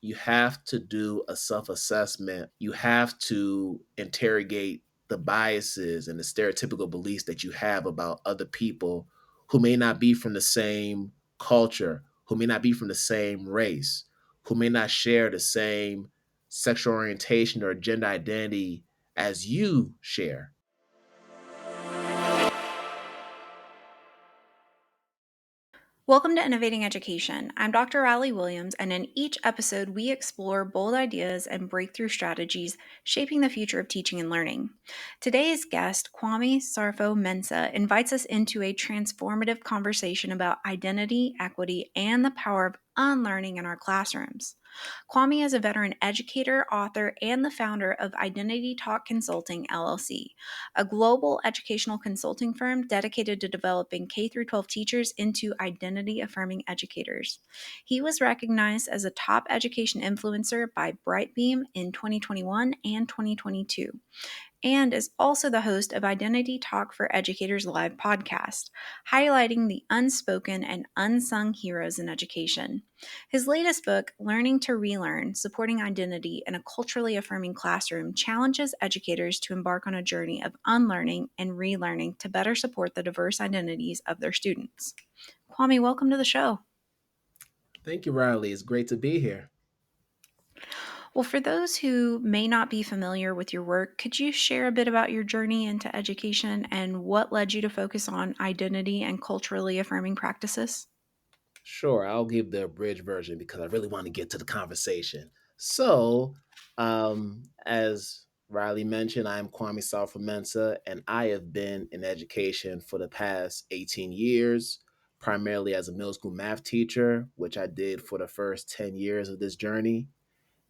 you have to do a self-assessment. You have to interrogate the biases and the stereotypical beliefs that you have about other people who may not be from the same culture, who may not be from the same race, who may not share the same sexual orientation or gender identity as you share. Welcome to Innovating Education. I'm Dr. Riley Williams, and in each episode, we explore bold ideas and breakthrough strategies shaping the future of teaching and learning. Today's guest, Kwame Sarfo Mensa, invites us into a transformative conversation about identity, equity, and the power of unlearning in our classrooms. Kwame is a veteran educator, author, and the founder of Identity Talk Consulting, LLC, a global educational consulting firm dedicated to developing K-12 teachers into identity-affirming educators. He was recognized as a top education influencer by Brightbeam in 2021 and 2022, and is also the host of Identity Talk for Educators Live podcast, highlighting the unspoken and unsung heroes in education. His latest book, Learning to Relearn, Supporting Identity in a Culturally Affirming Classroom, challenges educators to embark on a journey of unlearning and relearning to better support the diverse identities of their students. Kwame, welcome to the show. Thank you, Riley. It's great to be here. Well, for those who may not be familiar with your work, could you share a bit about your journey into education and what led you to focus on identity and culturally affirming practices? Sure, I'll give the abridged version because I really want to get to the conversation. So, as Riley mentioned, I'm Kwame Sarfo Mensa, and I have been in education for the past 18 years, primarily as a middle school math teacher, which I did for the first 10 years of this journey.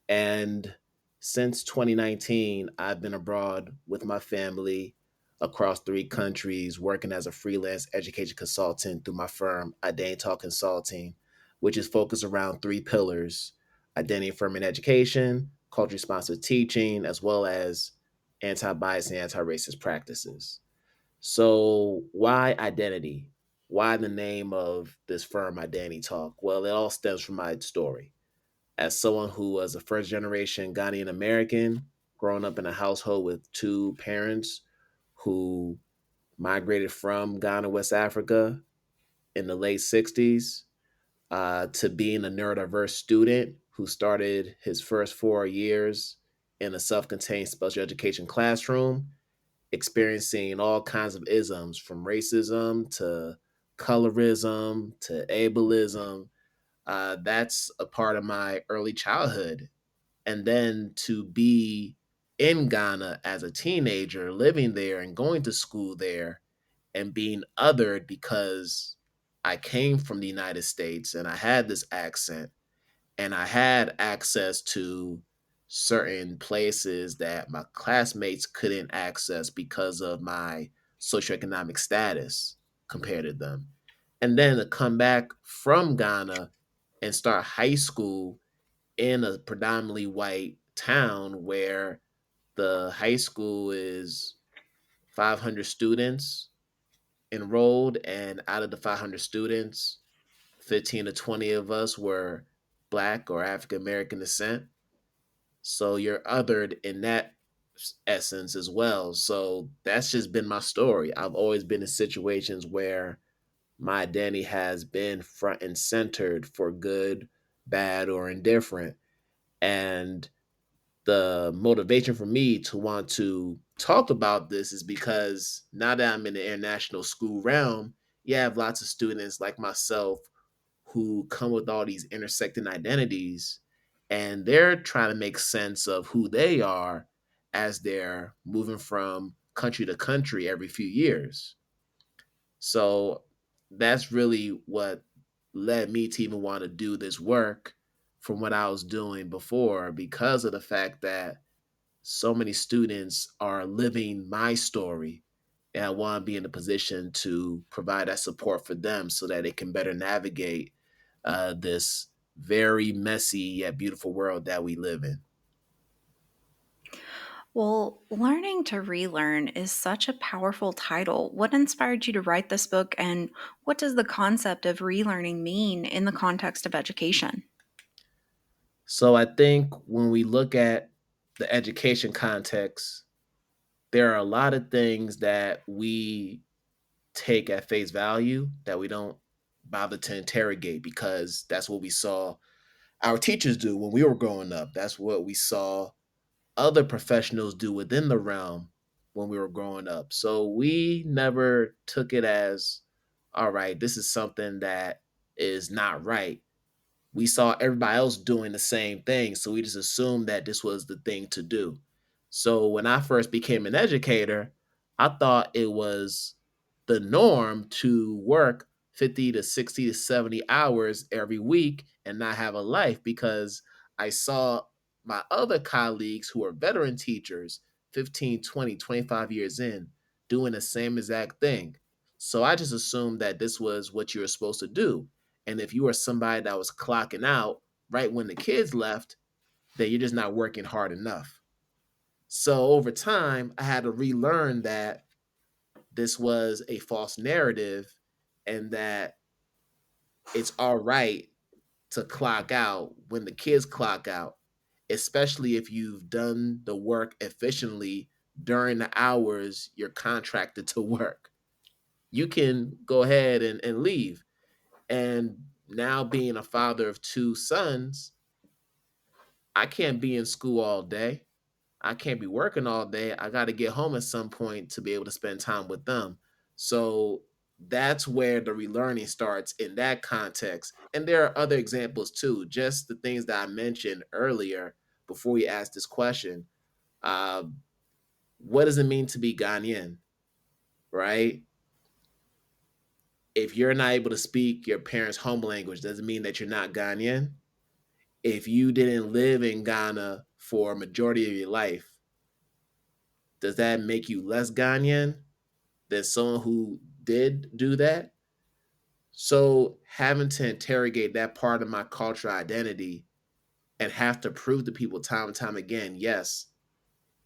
And since 2019, I've been abroad with my family across 3 countries, working as a freelance education consultant through my firm, Identity-Talk Consulting, which is focused around 3 pillars: identity affirming education, culture responsive teaching, as well as anti bias and anti racist practices. So, why identity? Why the name of this firm, Identity Talk? Well, it all stems from my story as someone who was a first generation Ghanaian American, growing up in a household with 2 parents who migrated from Ghana, West Africa in the late 60s, to being a neurodiverse student who started his first 4 years in a self contained special education classroom, experiencing all kinds of isms from racism to colorism to ableism. That's a part of my early childhood, and then to be in Ghana as a teenager, living there and going to school there and being othered because I came from the United States and I had this accent and I had access to certain places that my classmates couldn't access because of my socioeconomic status compared to them. And then to come back from Ghana and start high school in a predominantly white town where the high school is 500 students enrolled, and out of the 500 students, 15 to 20 of us were Black or African American descent. So you're othered in that essence as well. So that's just been my story. I've always been in situations where my identity has been front and centered for good, bad, or indifferent. And the motivation for me to want to talk about this is because now that I'm in the international school realm, you have lots of students like myself who come with all these intersecting identities, and they're trying to make sense of who they are as they're moving from country to country every few years. So that's really what led me to even want to do this work from what I was doing before, because of the fact that so many students are living my story. And I want to be in a position to provide that support for them so that they can better navigate this very messy yet beautiful world that we live in. Well, Learning to Relearn is such a powerful title. What inspired you to write this book, and what does the concept of relearning mean in the context of education? So I think when we look at the education context, there are a lot of things that we take at face value that we don't bother to interrogate because that's what we saw our teachers do when we were growing up. That's what we saw other professionals do within the realm when we were growing up. So we never took it as, all right, this is something that is not right. We saw everybody else doing the same thing, so we just assumed that this was the thing to do. So when I first became an educator, I thought it was the norm to work 50 to 60 to 70 hours every week and not have a life because I saw my other colleagues who are veteran teachers 15, 20, 25 years in doing the same exact thing. So I just assumed that this was what you were supposed to do, and if you were somebody that was clocking out right when the kids left, then you're just not working hard enough. So over time, I had to relearn that this was a false narrative and that it's all right to clock out when the kids clock out, especially if you've done the work efficiently during the hours you're contracted to work. You can go ahead and leave. And now, being a father of two sons, I can't be in school all day. I can't be working all day. I got to get home at some point to be able to spend time with them. So that's where the relearning starts in that context. And there are other examples too, just the things that I mentioned earlier before we asked this question. Uh, what does it mean to be Ghanaian, right? If you're not able to speak your parents' home language, does it mean that you're not Ghanaian? If you didn't live in Ghana for a majority of your life, does that make you less Ghanaian than someone who did do that? So having to interrogate that part of my cultural identity and have to prove to people time and time again, yes,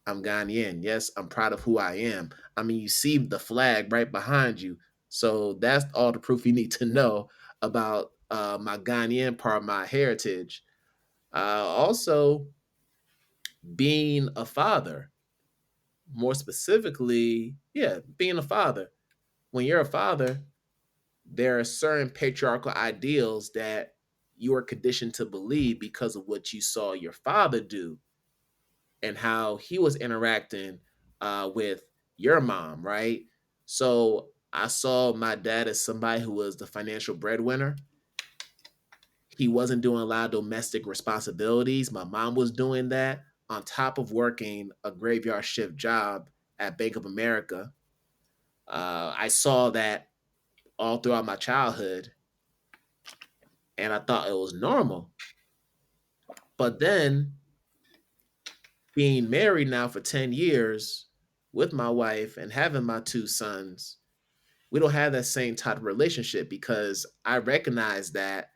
I'm Ghanaian. Yes, I'm proud of who I am. I mean, you see the flag right behind you. So that's all the proof you need to know about my Ghanaian part of my heritage. Also, being a father, more specifically, yeah, being a father. When you're a father, there are certain patriarchal ideals that you are conditioned to believe because of what you saw your father do and how he was interacting with your mom, right? So I saw my dad as somebody who was the financial breadwinner. He wasn't doing a lot of domestic responsibilities. My mom was doing that on top of working a graveyard shift job at Bank of America. I saw that all throughout my childhood, and I thought it was normal. But then being married now for 10 years with my wife and having my two sons, we don't have that same type of relationship because I recognize that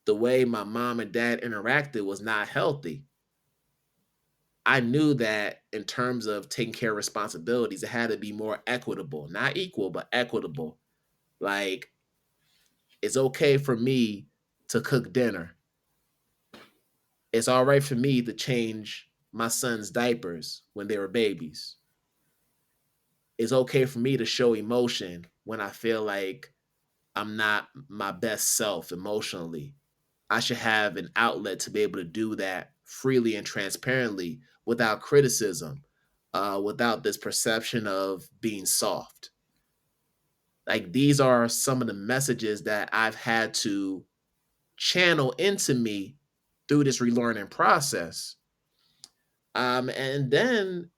the way my mom and dad interacted was not healthy. I knew that in terms of taking care of responsibilities, it had to be more equitable, not equal, but equitable. Like, it's okay for me to cook dinner. It's all right for me to change my son's diapers when they were babies. It's okay for me to show emotion when I feel like I'm not my best self emotionally. I should have an outlet to be able to do that freely and transparently without criticism, without this perception of being soft. Like, these are some of the messages that I've had to channel into me through this relearning process. And then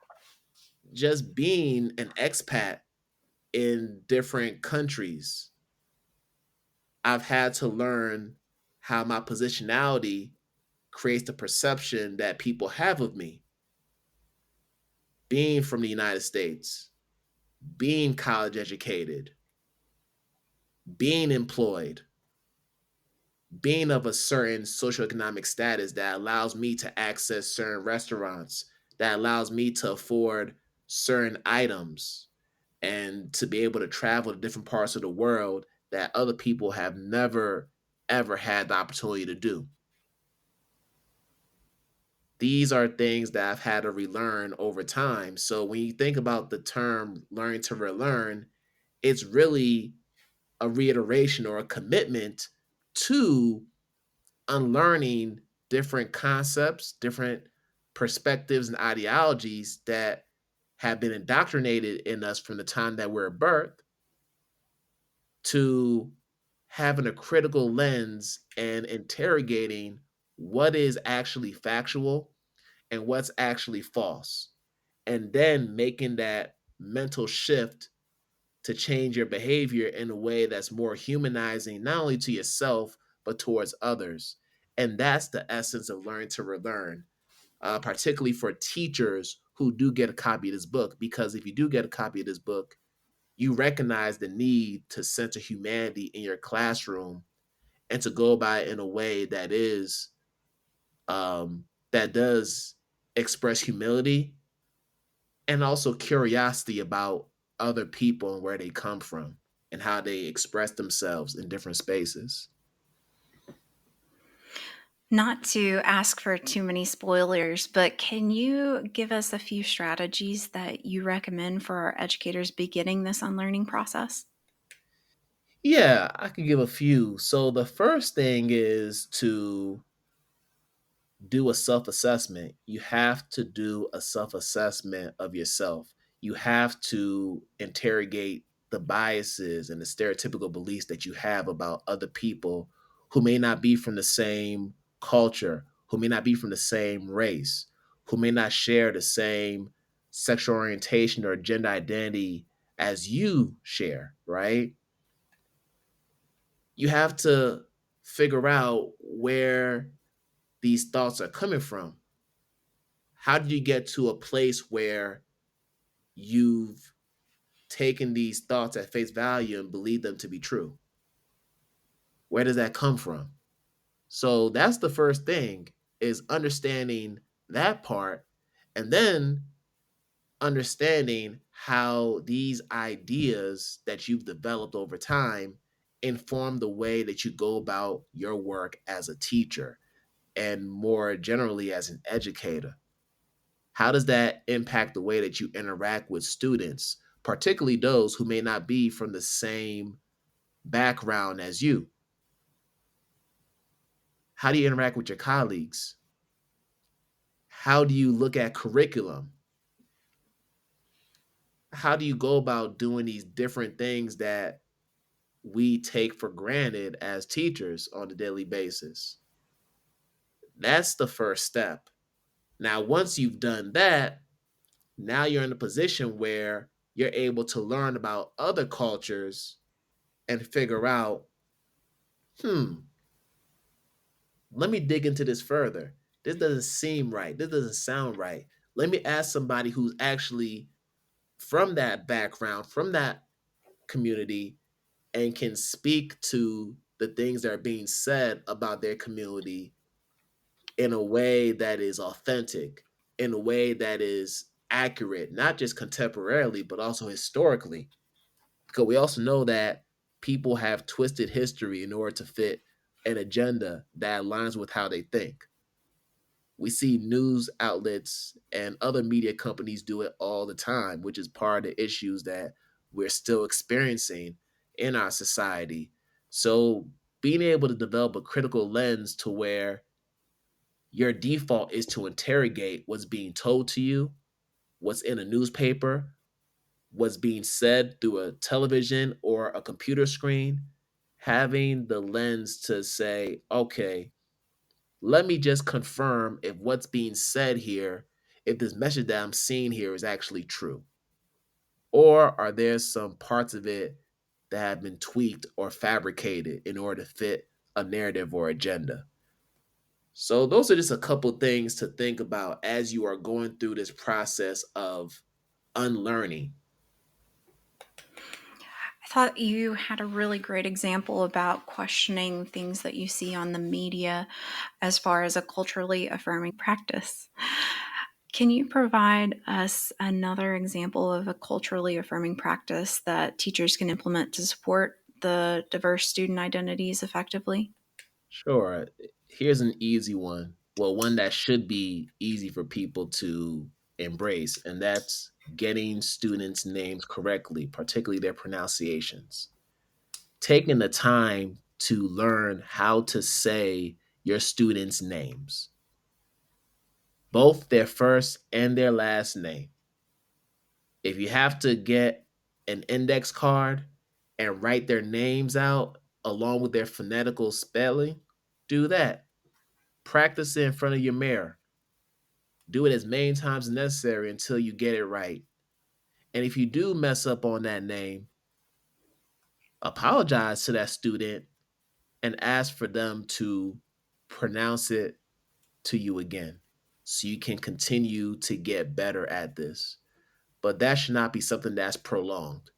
just being an expat in different countries, I've had to learn how my positionality creates the perception that people have of me. Being from the United States, being college educated, being employed, being of a certain socioeconomic status that allows me to access certain restaurants, that allows me to afford certain items, and to be able to travel to different parts of the world that other people have never, ever had the opportunity to do. These are things that I've had to relearn over time. So when you think about the term learn to relearn, it's really a reiteration or a commitment to unlearning different concepts, different perspectives and ideologies that have been indoctrinated in us from the time that we're birth, to having a critical lens and interrogating what is actually factual and what's actually false, and then making that mental shift to change your behavior in a way that's more humanizing, not only to yourself, but towards others. And that's the essence of learn to relearn, particularly for teachers who do get a copy of this book. Because if you do get a copy of this book, you recognize the need to center humanity in your classroom and to go by it in a way that is that does express humility and also curiosity about other people and where they come from and how they express themselves in different spaces. Not to ask for too many spoilers, but can you give us a few strategies that you recommend for our educators beginning this unlearning process? Yeah, I could give a few. So the first thing is to do a self assessment. You have to do a self assessment of yourself. You have to interrogate the biases and the stereotypical beliefs that you have about other people who may not be from the same culture, who may not be from the same race, who may not share the same sexual orientation or gender identity as you share, right? You have to figure out where these thoughts are coming from. How did you get to a place where you've taken these thoughts at face value and believe them to be true? Where does that come from? So that's the first thing, is understanding that part, and then understanding how these ideas that you've developed over time inform the way that you go about your work as a teacher and more generally as an educator. How does that impact the way that you interact with students, particularly those who may not be from the same background as you? How do you interact with your colleagues? How do you look at curriculum? How do you go about doing these different things that we take for granted as teachers on a daily basis? That's the first step. Now, once you've done that, now you're in a position where you're able to learn about other cultures and figure out, hmm, let me dig into this further. This doesn't seem right. This doesn't sound right. Let me ask somebody who's actually from that background, from that community, and can speak to the things that are being said about their community in a way that is authentic, in a way that is accurate, not just contemporarily, but also historically. Because we also know that people have twisted history in order to fit an agenda that aligns with how they think. We see news outlets and other media companies do it all the time, which is part of the issues that we're still experiencing in our society. So, being able to develop a critical lens to where your default is to interrogate what's being told to you, what's in a newspaper, what's being said through a television or a computer screen, having the lens to say, okay, let me just confirm if what's being said here, if this message that I'm seeing here is actually true. Or are there some parts of it that have been tweaked or fabricated in order to fit a narrative or agenda? So, those are just a couple things to think about as you are going through this process of unlearning. I thought you had a really great example about questioning things that you see on the media as far as a culturally affirming practice. Can you provide us another example of a culturally affirming practice that teachers can implement to support the diverse student identities effectively? Sure. Here's an easy one. Well, one that should be easy for people to embrace, and that's getting students' names correctly, particularly their pronunciations. Taking the time to learn how to say your students' names, both their first and their last name. If you have to get an index card and write their names out along with their phonetical spelling, do that. Practice it in front of your mirror. Do it as many times as necessary until you get it right. And if you do mess up on that name, apologize to that student and ask for them to pronounce it to you again so you can continue to get better at this. But that should not be something that's prolonged.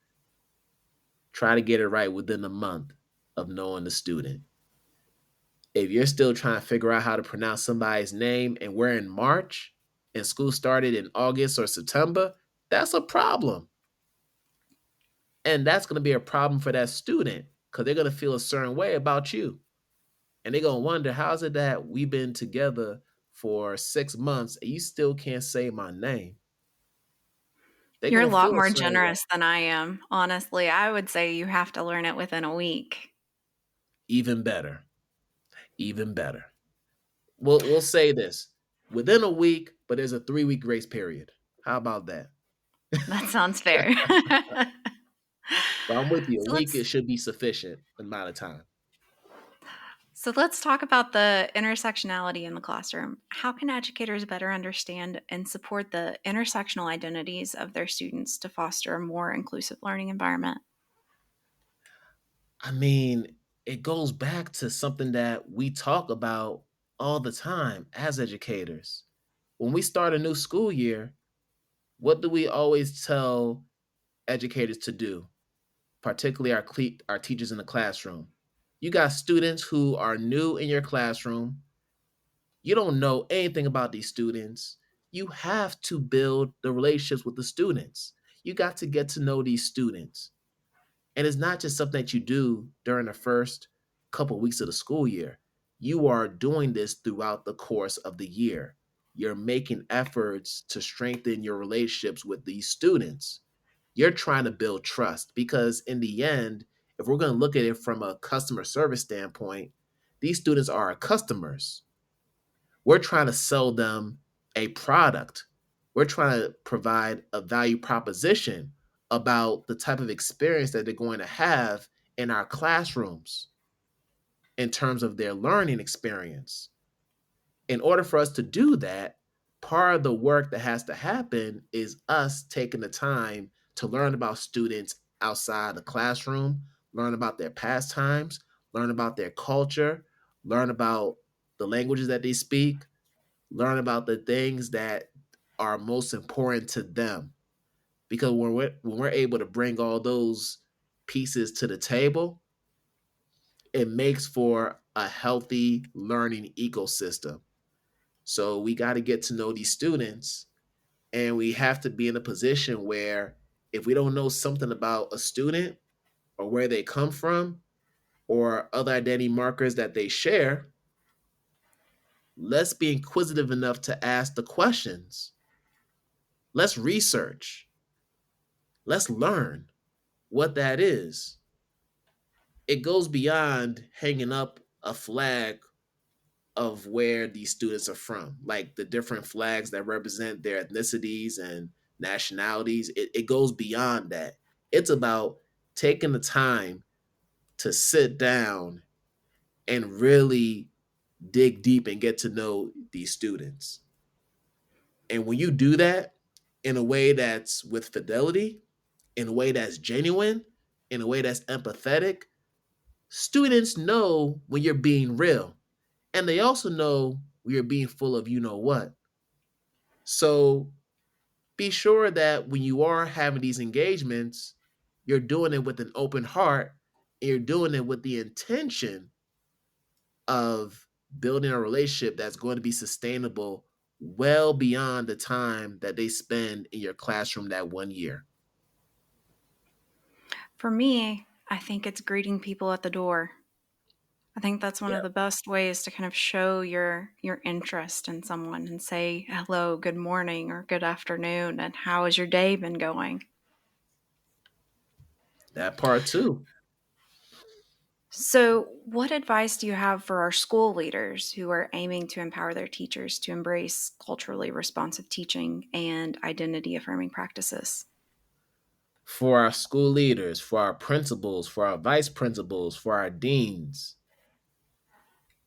Try to get it right within a month of knowing the student. If you're still trying to figure out how to pronounce somebody's name and we're in March and school started in August or September, that's a problem. And that's going to be a problem for that student because they're going to feel a certain way about you. And they're going to wonder, how's it that we've been together for 6 months and you still can't say my name? They're You're a going to lot feel a more certain way. generous than I am. Honestly, I would say you have to learn it within a week. Even better. Even better. We'll say this within a week, but there's a 3 week grace period. How about that? That sounds fair. But I'm with you. A so week let's it should be sufficient amount of time. so let's talk about the intersectionality in the classroom. How can educators better understand and support the intersectional identities of their students to foster a more inclusive learning environment? I mean, it goes back to something that we talk about all the time as educators. When we start a new school year, what do we always tell educators to do, particularly our teachers in the classroom? You got students who are new in your classroom. You don't know anything about these students. You have to build the relationships with the students. You got to get to know these students. And it's not just something that you do during the first couple of weeks of the school year. You are doing this throughout the course of the year. You're making efforts to strengthen your relationships with these students. You're trying to build trust because, in the end, if we're going to look at it from a customer service standpoint, these students are our customers. We're trying to sell them a product. We're trying to provide a value proposition about the type of experience that they're going to have in our classrooms in terms of their learning experience. In order for us to do that, part of the work that has to happen is us taking the time to learn about students outside the classroom, learn about their pastimes, learn about their culture, learn about the languages that they speak, learn about the things that are most important to them. Because when we're able to bring all those pieces to the table, it makes for a healthy learning ecosystem. So we got to get to know these students, and we have to be in a position where if we don't know something about a student or where they come from or other identity markers that they share, let's be inquisitive enough to ask the questions. Let's research. Let's learn what that is. It goes beyond hanging up a flag of where these students are from, like the different flags that represent their ethnicities and nationalities. It goes beyond that. It's about taking the time to sit down and really dig deep and get to know these students. And when you do that in a way that's with fidelity, in a way that's genuine, in a way that's empathetic, students know when you're being real. And they also know when you're being full of you know what. So be sure that when you are having these engagements, you're doing it with an open heart and you're doing it with the intention of building a relationship that's going to be sustainable well beyond the time that they spend in your classroom that 1 year. For me, I think it's greeting people at the door. I think that's one Yeah, of the best ways to kind of show your interest in someone and say hello, good morning, or good afternoon, and how has your day been going? that part too. So, what advice do you have for our school leaders who are aiming to empower their teachers to embrace culturally responsive teaching and identity affirming practices? For our school leaders, for our principals, for our vice principals, for our deans,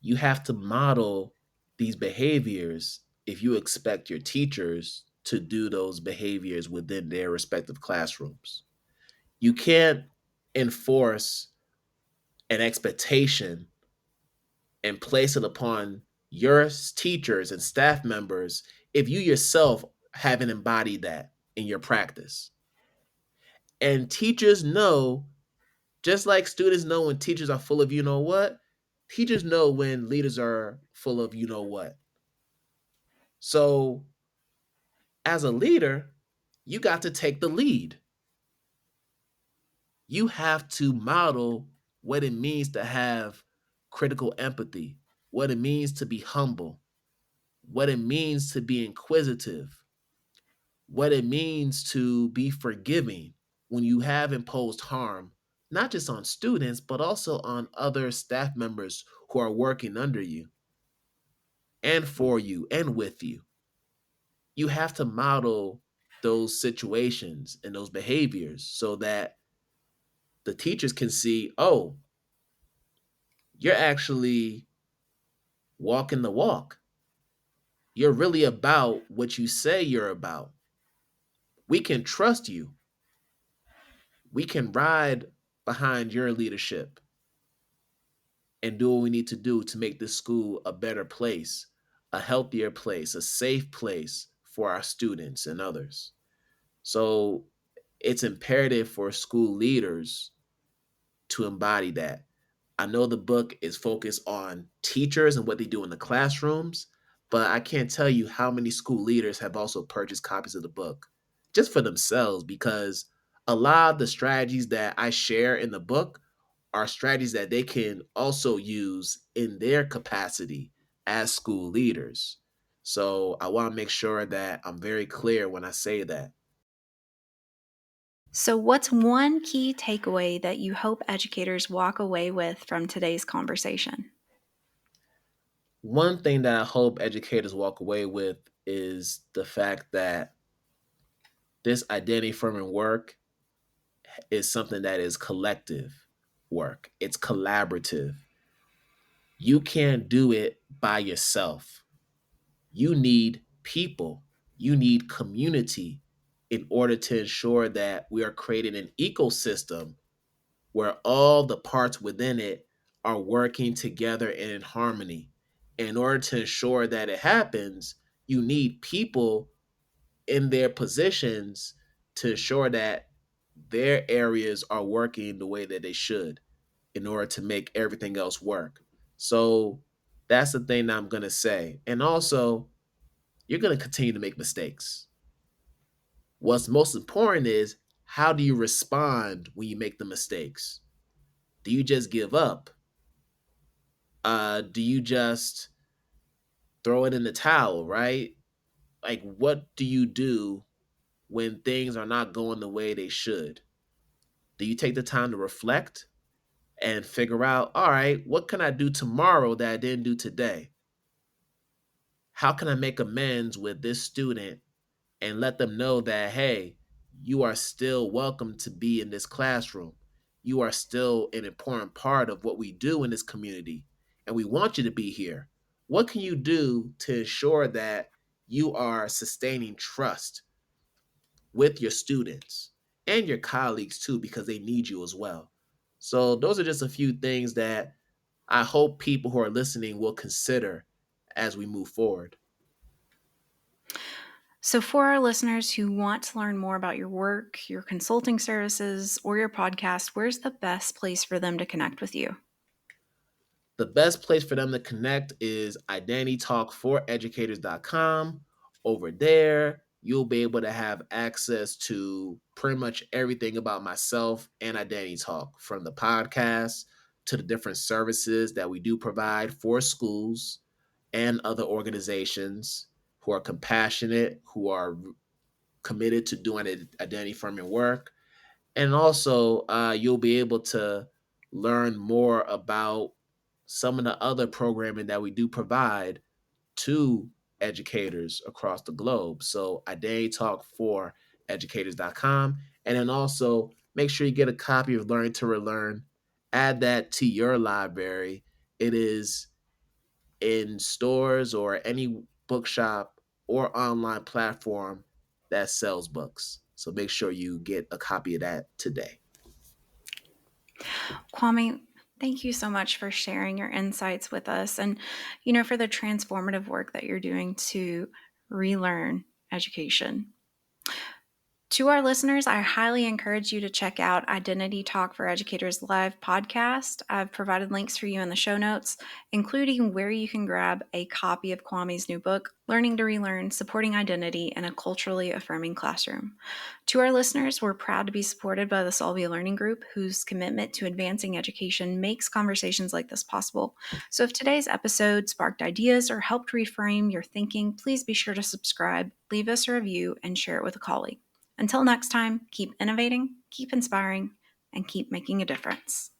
you have to model these behaviors if you expect your teachers to do those behaviors within their respective classrooms. You can't enforce an expectation and place it upon your teachers and staff members if you yourself haven't embodied that in your practice. And teachers know, just like students know when teachers are full of you know what, teachers know when leaders are full of you know what. So, as a leader, you got to take the lead. You have to model what it means to have critical empathy, what it means to be humble, what it means to be inquisitive, what it means to be forgiving when you have imposed harm, not just on students, but also on other staff members who are working under you and for you and with you. You have to model those situations and those behaviors so that the teachers can see, oh, you're actually walking the walk. You're really about what you say you're about. We can trust you. We can ride behind your leadership and do what we need to do to make this school a better place, a healthier place, a safe place for our students and others. So it's imperative for school leaders to embody that. I know the book is focused on teachers and what they do in the classrooms, but I can't tell you how many school leaders have also purchased copies of the book just for themselves because a lot of the strategies that I share in the book are strategies that they can also use in their capacity as school leaders. So I want to make sure that I'm very clear when I say that. So, what's one key takeaway that you hope educators walk away with from today's conversation? One thing that I hope educators walk away with is the fact that this identity forming work is something that is collective work. It's collaborative. You can't do it by yourself. You need people. You need community in order to ensure that we are creating an ecosystem where all the parts within it are working together and in harmony. In order to ensure that it happens, you need people in their positions to ensure that their areas are working the way that they should in order to make everything else work. So that's the thing that I'm going to say. And also, you're going to continue to make mistakes. What's most important is how do you respond when you make the mistakes? Do you just give up? Do you just throw it in the towel, right? Like, what do you do when things are not going the way they should? Do you take the time to reflect and figure out, all right, what can I do tomorrow that I didn't do today? How can I make amends with this student and let them know that, hey, you are still welcome to be in this classroom. You are still an important part of what we do in this community, and we want you to be here. What can you do to ensure that you are sustaining trust with your students and your colleagues too, because they need you as well? So, those are just a few things that I hope people who are listening will consider as we move forward. So, for our listeners who want to learn more about your work, your consulting services, or your podcast, where's the best place for them to connect with you? The best place for them to connect is identitytalkforeducators.com. Over there, you'll be able to have access to pretty much everything about myself and Identity Talk, from the podcast to the different services that we do provide for schools and other organizations who are compassionate, who are committed to doing identity affirming work. And also, you'll be able to learn more about some of the other programming that we do provide to educators across the globe. So, Identity Talk for educators.com. And then also make sure you get a copy of Learn to Relearn. Add that to your library. It is in stores or any bookshop or online platform that sells books. So make sure you get a copy of that today. Kwame, thank you so much for sharing your insights with us and, for the transformative work that you're doing to relearn education. To our listeners, I highly encourage you to check out Identity Talk for Educators Live podcast. I've provided links for you in the show notes, including where you can grab a copy of Kwame's new book, Learning to Relearn, Supporting Identity in a Culturally Affirming Classroom. To our listeners, we're proud to be supported by the Solvia Learning Group, whose commitment to advancing education makes conversations like this possible. So if today's episode sparked ideas or helped reframe your thinking, please be sure to subscribe, leave us a review, and share it with a colleague. Until next time, keep innovating, keep inspiring, and keep making a difference.